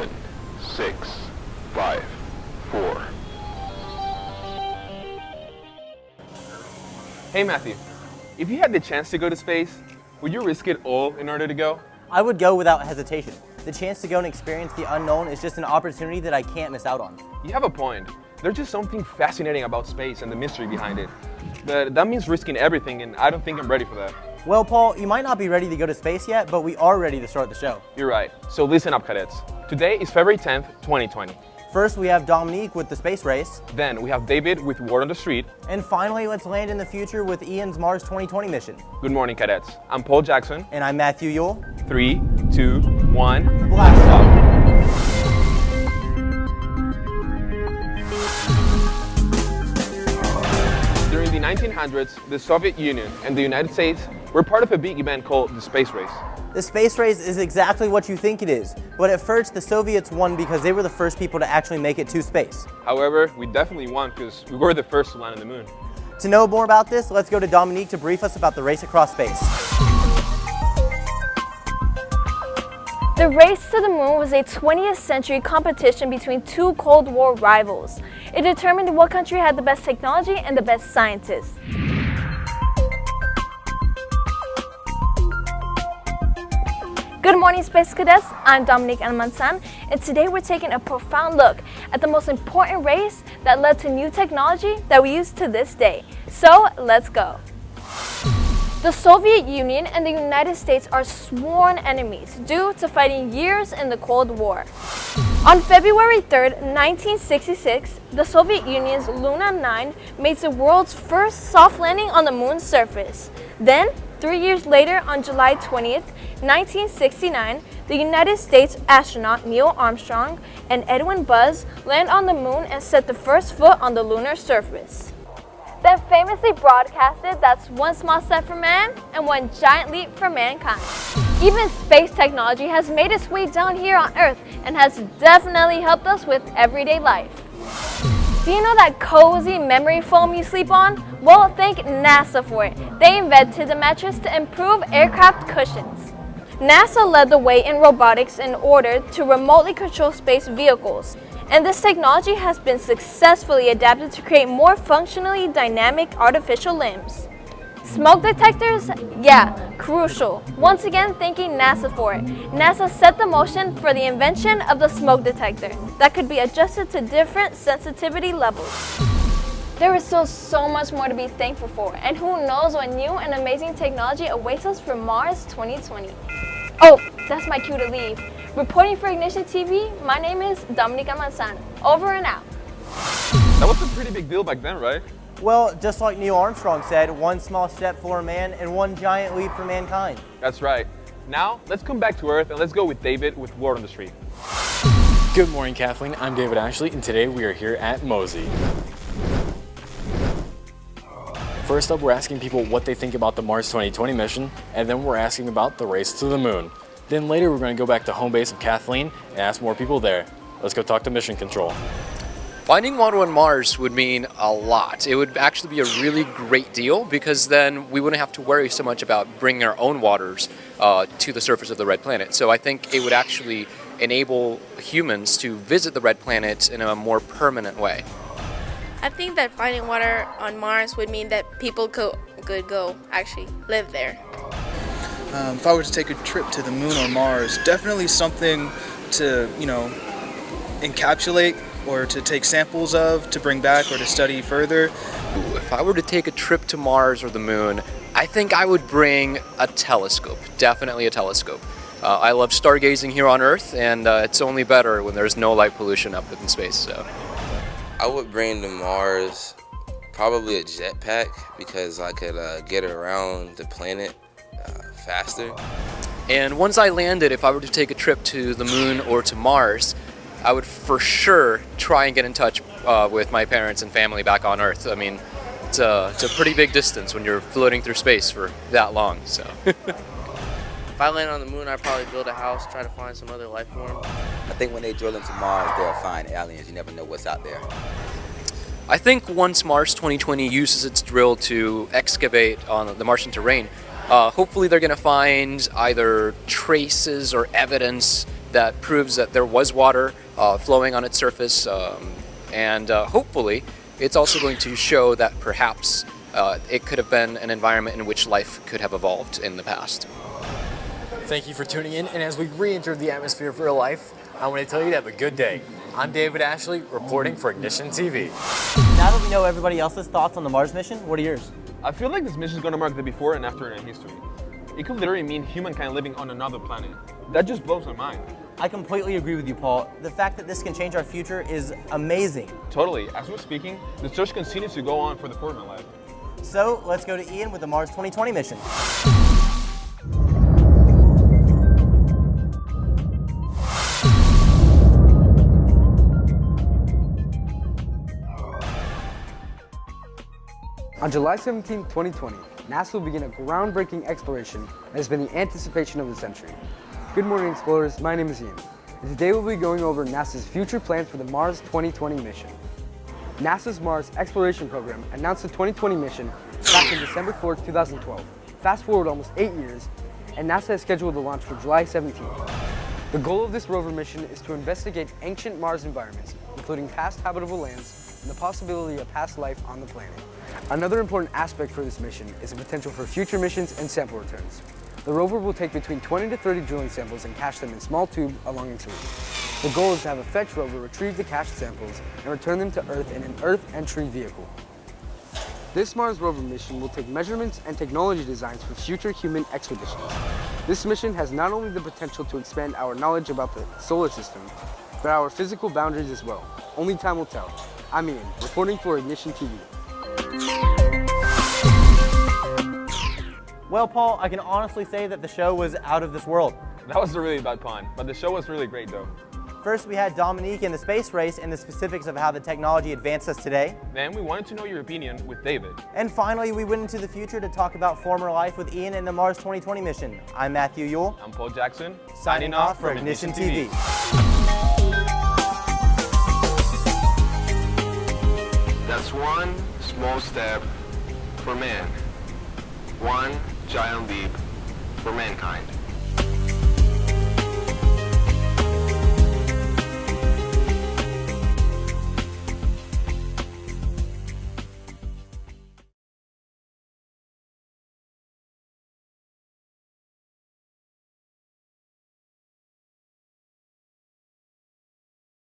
7, 6, 5, 4. Hey Matthew, if you had the chance to go to space, would you risk it all in order to go? I would go without hesitation. The chance to go and experience the unknown is just an opportunity that I can't miss out on. You have a point. There's just something fascinating about space and the mystery behind it. But that means risking everything, and I don't think I'm ready for that. Well, Paul, you might not be ready to go to space yet, but we are ready to start the show. You're right. So listen up, cadets. Today is February 10th, 2020. First, we have Dominique with the space race. Then we have David with Word on the Street. And finally, let's land in the future with Ian's Mars 2020 mission. Good morning, cadets. I'm Paul Jackson. And I'm Matthew Yule. 3, 2, 1, blast off. During the 1900s, the Soviet Union and the United States were part of a big event called the space race. The space race is exactly what you think it is, but at first the Soviets won because they were the first people to actually make it to space. However, we definitely won because we were the first to land on the moon. To know more about this, let's go to Dominique to brief us about the race across space. The race to the moon was a 20th century competition between two Cold War rivals. It determined what country had the best technology and the best scientists. Good morning, Space Cadets. I'm Dominique Almanzan, and today we're taking a profound look at the most important race that led to new technology that we use to this day. So, let's go. The Soviet Union and the United States are sworn enemies due to fighting years in the Cold War. On February 3rd, 1966, the Soviet Union's Luna 9 made the world's first soft landing on the moon's surface. Then, 3 years later, on July 20th, 1969, the United States astronaut Neil Armstrong and Edwin Buzz land on the moon and set the first foot on the lunar surface. Then famously broadcasted, that's one small step for man and one giant leap for mankind. Even space technology has made its way down here on Earth and has definitely helped us with everyday life. Do you know that cozy memory foam you sleep on? Well, thank NASA for it. They invented the mattress to improve aircraft cushions. NASA led the way in robotics in order to remotely control space vehicles. And this technology has been successfully adapted to create more functionally dynamic artificial limbs. Smoke detectors? Yeah, crucial. Once again, thanking NASA for it. NASA set the motion for the invention of the smoke detector that could be adjusted to different sensitivity levels. There is still so much more to be thankful for, and who knows what new and amazing technology awaits us for Mars 2020. Oh, that's my cue to leave. Reporting for Ignition TV, my name is Dominique Almanzan. Over and out. That was a pretty big deal back then, right? Well, just like Neil Armstrong said, one small step for man and one giant leap for mankind. That's right. Now, let's come back to Earth and let's go with David with Word on the Street. Good morning, Kathleen. I'm David Ashley, and today we are here at Mosey. First up, we're asking people what they think about the Mars 2020 mission, and then we're asking about the race to the moon. Then later, we're going to go back to home base of Kathleen and ask more people there. Let's go talk to Mission Control. Finding water on Mars would mean a lot. It would actually be a really great deal because then we wouldn't have to worry so much about bringing our own waters to the surface of the red planet. So I think it would actually enable humans to visit the red planet in a more permanent way. I think that finding water on Mars would mean that people could go actually live there. If I were to take a trip to the moon or Mars, definitely something to, encapsulate or to take samples of, to bring back or to study further. If I were to take a trip to Mars or the moon, I think I would bring a telescope, definitely a telescope. I love stargazing here on Earth, and it's only better when there's no light pollution up in space. So, I would bring to Mars probably a jetpack because I could get around the planet faster. And once I landed, if I were to take a trip to the moon or to Mars, I would for sure try and get in touch with my parents and family back on Earth. I mean, it's a pretty big distance when you're floating through space for that long. So, if I land on the moon, I'd probably build a house, try to find some other life form. I think when they drill into Mars, they'll find aliens. You never know what's out there. I think once Mars 2020 uses its drill to excavate on the Martian terrain, hopefully they're going to find either traces or evidence that proves that there was water flowing on its surface, and hopefully it's also going to show that perhaps it could have been an environment in which life could have evolved in the past. Thank you for tuning in, and as we re-enter the atmosphere of real life, I want to tell you to have a good day. I'm David Ashley, reporting for Ignition TV. Now that we know everybody else's thoughts on the Mars mission, what are yours? I feel like this mission is going to mark the before and after in history. It could literally mean humankind living on another planet. That just blows my mind. I completely agree with you, Paul. The fact that this can change our future is amazing. Totally. As we're speaking, the search continues to go on for the Foreman lab. So let's go to Ian with the Mars 2020 mission. On July 17, 2020, NASA will begin a groundbreaking exploration that has been the anticipation of the century. Good morning, explorers. My name is Ian. And today we'll be going over NASA's future plans for the Mars 2020 mission. NASA's Mars Exploration Program announced the 2020 mission back in December 4, 2012. Fast forward almost 8 years, and NASA has scheduled the launch for July 17. The goal of this rover mission is to investigate ancient Mars environments, including past habitable lands and the possibility of past life on the planet. Another important aspect for this mission is the potential for future missions and sample returns. The rover will take between 20 to 30 drilling samples and cache them in small tube along its route. The goal is to have a fetch rover retrieve the cached samples and return them to Earth in an Earth entry vehicle. This Mars rover mission will take measurements and technology designs for future human expeditions. This mission has not only the potential to expand our knowledge about the solar system, but our physical boundaries as well. Only time will tell. I'm Ian, reporting for Ignition TV. Well, Paul, I can honestly say that the show was out of this world. That was a really bad pun, but the show was really great though. First, we had Dominique in the space race and the specifics of how the technology advanced us today. Then we wanted to know your opinion with David. And finally, we went into the future to talk about former life with Ian and the Mars 2020 mission. I'm Matthew Yule. I'm Paul Jackson. Signing off for Ignition TV. That's one small step for man, one giant leap for mankind.